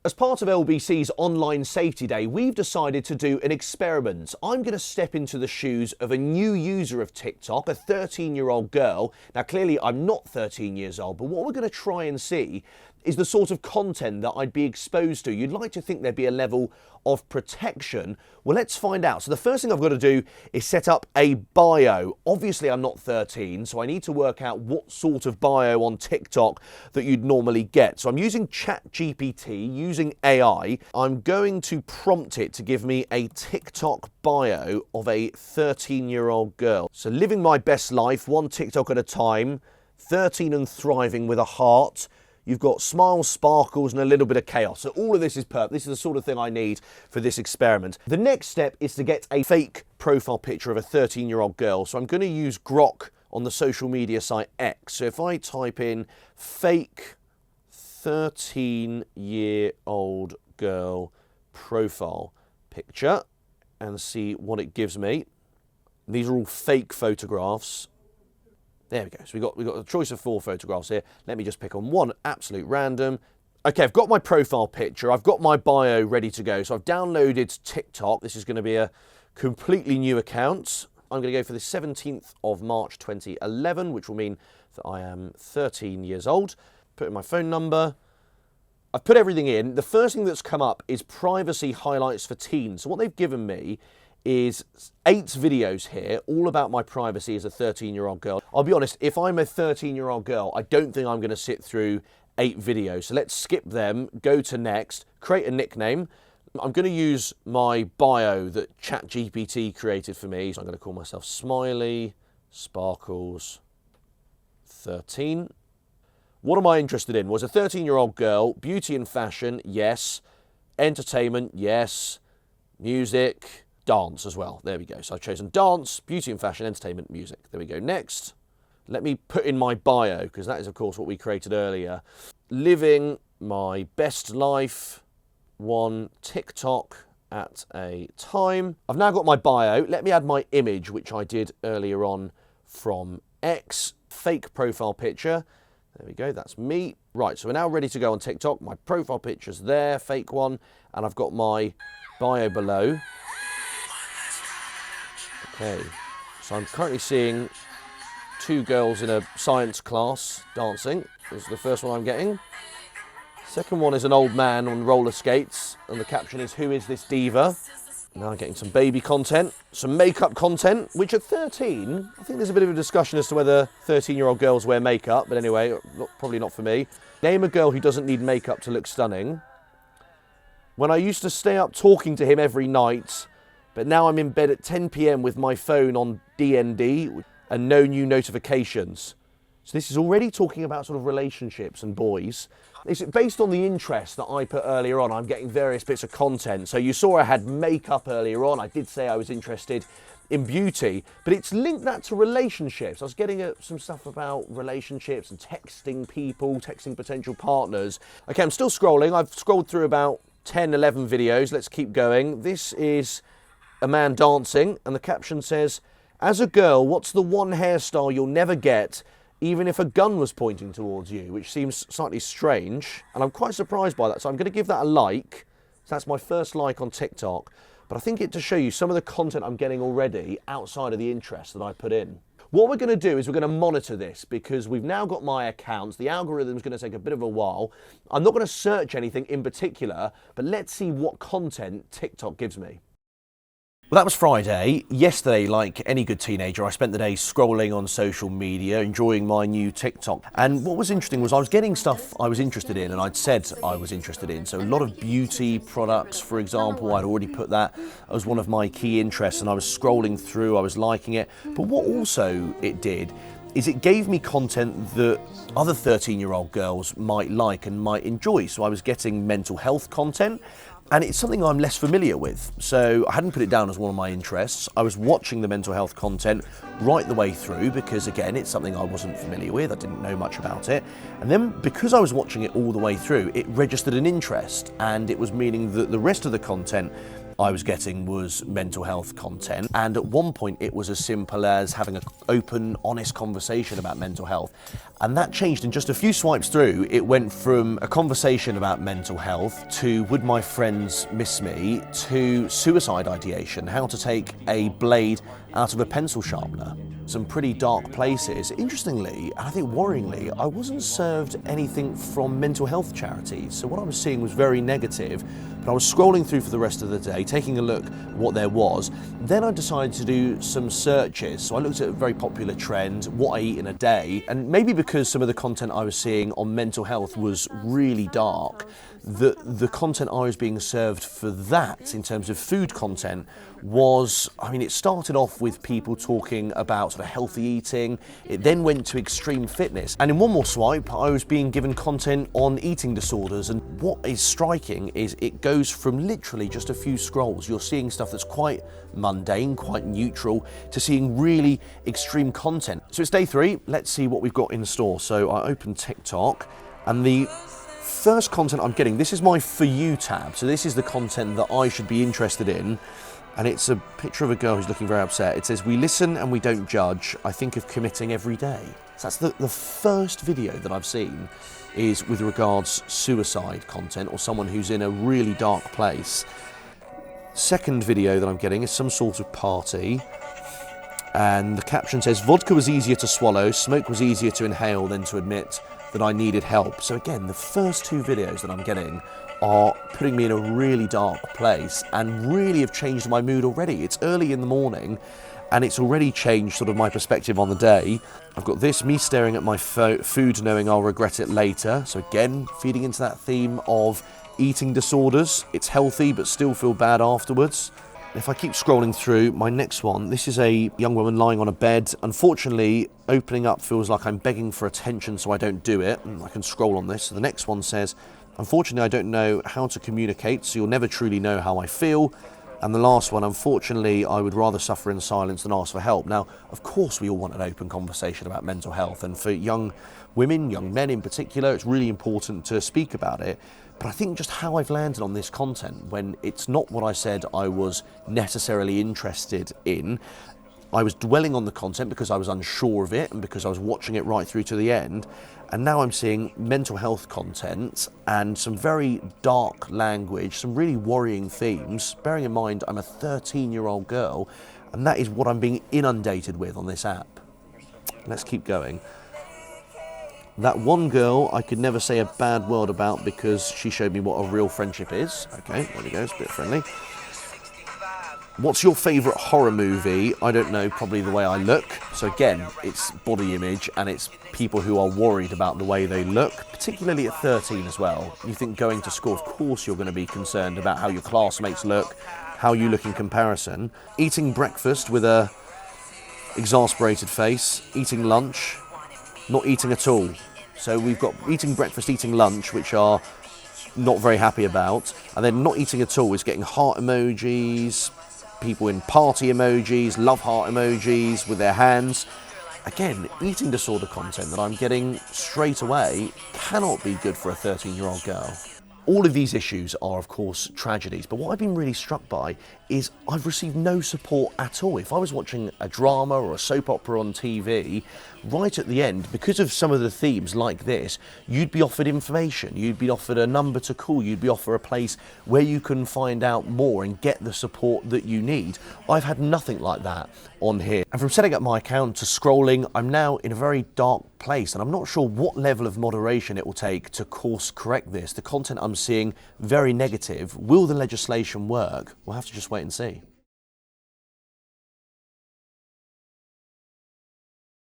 As part of LBC's Online Safety Day, we've decided to do an experiment. I'm going to step into the shoes of a new user of TikTok, a 13-year-old girl. Now, clearly, I'm not 13 years old, but what we're going to try and see is the sort of content that I'd be exposed to. You'd like to think there'd be a level of protection. Well, let's find out. So the first thing I've got to do is set up a bio. Obviously, I'm not 13, so I need to work out what sort of bio on TikTok that you'd normally get. So I'm using ChatGPT, using AI. I'm going to prompt it to give me a TikTok bio of a 13-year-old girl. So living my best life, one TikTok at a time, 13 and thriving with a heart. You've got smiles, sparkles, and a little bit of chaos. So all of this is perfect. This is the sort of thing I need for this experiment. The next step is to get a fake profile picture of a 13-year-old girl. So I'm going to use Grok on the social media site X. So if I type in fake 13-year-old girl profile picture and see what it gives me. These are all fake photographs. There we go. So we've got a choice of 4 photographs here. Let me just pick on one, absolute random. Okay, I've got my profile picture. I've got my bio ready to go. So I've downloaded TikTok. This is going to be a completely new account. I'm going to go for the 17th of March 2011, which will mean that I am 13 years old. Put in my phone number. I've put everything in. The first thing that's come up is privacy highlights for teens. So what they've given me is 8 videos here, all about my privacy as a 13-year-old girl. I'll be honest, if I'm a 13-year-old girl, I don't think I'm going to sit through 8 videos. So let's skip them, go to next, create a nickname. I'm going to use my bio that ChatGPT created for me. So I'm going to call myself Smiley Sparkles 13. What am I interested in? Was a 13-year-old girl, beauty and fashion, yes. Entertainment, yes. Music, dance as well. There we go. So I've chosen dance, beauty and fashion, entertainment, music. There we go. Next, let me put in my bio, because that is, of course, what we created earlier. Living my best life, one TikTok at a time. I've now got my bio. Let me add my image, which I did earlier on from X. Fake profile picture. There we go. That's me. Right, so we're now ready to go on TikTok. My profile picture's there, fake one, and I've got my bio below. Okay, so I'm currently seeing 2 girls in a science class dancing. This is the first one I'm getting. Second one is an old man on roller skates, and the caption is, "Who is this diva?" Now I'm getting some baby content, some makeup content, which at 13, I think there's a bit of a discussion as to whether 13-year-old girls wear makeup, but anyway, probably not for me. Name a girl who doesn't need makeup to look stunning. When I used to stay up talking to him every night, but now I'm in bed at 10 p.m. with my phone on DND and no new notifications. So this is already talking about sort of relationships and boys. It's based on the interest that I put earlier on. I'm getting various bits of content. So you saw I had makeup earlier on. I did say I was interested in beauty, but it's linked that to relationships. I was getting some stuff about relationships and texting people, texting potential partners. Okay, I'm still scrolling. I've scrolled through about 10, 11 videos. Let's keep going. This is a man dancing, and the caption says, "As a girl, what's the one hairstyle you'll never get, even if a gun was pointing towards you?" Which seems slightly strange, and I'm quite surprised by that. So I'm going to give that a like. So that's my first like on TikTok. But I think it to show you some of the content I'm getting already outside of the interest that I put in. What we're going to do is we're going to monitor this, because we've now got my accounts. The algorithm's going to take a bit of a while. I'm not going to search anything in particular, but let's see what content TikTok gives me. Well, that was Friday. Yesterday, like any good teenager, I spent the day scrolling on social media, enjoying my new TikTok. And what was interesting was I was getting stuff I was interested in, and I'd said I was interested in. So a lot of beauty products, for example, I'd already put that as one of my key interests, and I was scrolling through, I was liking it. But what also it did is it gave me content that other 13-year-old girls might like and might enjoy. So I was getting mental health content, and it's something I'm less familiar with. So I hadn't put it down as one of my interests. I was watching the mental health content right the way through, because again, it's something I wasn't familiar with. I didn't know much about it. And then because I was watching it all the way through, it registered an interest, and it was meaning that the rest of the content I was getting was mental health content. And at one point it was as simple as having an open, honest conversation about mental health. And that changed in just a few swipes through. It went from a conversation about mental health to would my friends miss me, to suicide ideation, how to take a blade out of a pencil sharpener. Some pretty dark places. Interestingly, and I think worryingly, I wasn't served anything from mental health charities. So what I was seeing was very negative, but I was scrolling through for the rest of the day, taking a look at what there was. Then I decided to do some searches. So I looked at a very popular trend, what I eat in a day, and maybe because some of the content I was seeing on mental health was really dark, the content I was being served for that in terms of food content was, I mean, it started off with people talking about sort of healthy eating. It then went to extreme fitness. And in one more swipe, I was being given content on eating disorders. And what is striking is it goes from literally just a few scrolls. You're seeing stuff that's quite mundane, quite neutral, to seeing really extreme content. So it's day 3. Let's see what we've got in store. So I open TikTok, and the first content I'm getting, this is my For You tab. So this is the content that I should be interested in. And it's a picture of a girl who's looking very upset. It says, "We listen and we don't judge. I think of committing every day." So that's the first video that I've seen is with regards suicide content or someone who's in a really dark place. Second video that I'm getting is some sort of party. And the caption says, "Vodka was easier to swallow, smoke was easier to inhale than to admit that I needed help." So again, the first 2 videos that I'm getting are putting me in a really dark place and really have changed my mood already. It's early in the morning and it's already changed sort of my perspective on the day. I've got this, me staring at my food knowing I'll regret it later. So again, feeding into that theme of eating disorders. It's healthy but still feel bad afterwards. If I keep scrolling through, my next one, this is a young woman lying on a bed. Unfortunately, opening up feels like I'm begging for attention, so I don't do it. And I can scroll on this. So the next one says, "Unfortunately, I don't know how to communicate, so you'll never truly know how I feel." And the last one, "Unfortunately, I would rather suffer in silence than ask for help." Now, of course, we all want an open conversation about mental health. And for young women, young men in particular, it's really important to speak about it. But I think just how I've landed on this content when it's not what I said I was necessarily interested in. I was dwelling on the content because I was unsure of it and because I was watching it right through to the end. And now I'm seeing mental health content and some very dark language, some really worrying themes. Bearing in mind, I'm a 13-year-old girl, and that is what I'm being inundated with on this app. Let's keep going. That one girl I could never say a bad word about because she showed me what a real friendship is. Okay, there we go, it's a bit friendly. What's your favourite horror movie? I don't know, probably the way I look. So again, it's body image and it's people who are worried about the way they look, particularly at 13 as well. You think going to school, of course you're going to be concerned about how your classmates look, how you look in comparison. Eating breakfast with a exasperated face, eating lunch, not eating at all. So we've got eating breakfast, eating lunch, which are not very happy about. And then not eating at all is getting heart emojis, people in party emojis, love heart emojis with their hands. Again, eating disorder content that I'm getting straight away cannot be good for a 13-year-old girl. All of these issues are, of course, tragedies, but what I've been really struck by is I've received no support at all. If I was watching a drama or a soap opera on TV, right at the end, because of some of the themes like this, you'd be offered information, you'd be offered a number to call, you'd be offered a place where you can find out more and get the support that you need. I've had nothing like that on here. And from setting up my account to scrolling, I'm now in a very dark place, and I'm not sure what level of moderation it will take to course correct this. The content I'm seeing, very negative. Will the legislation work? We'll have to just wait and see.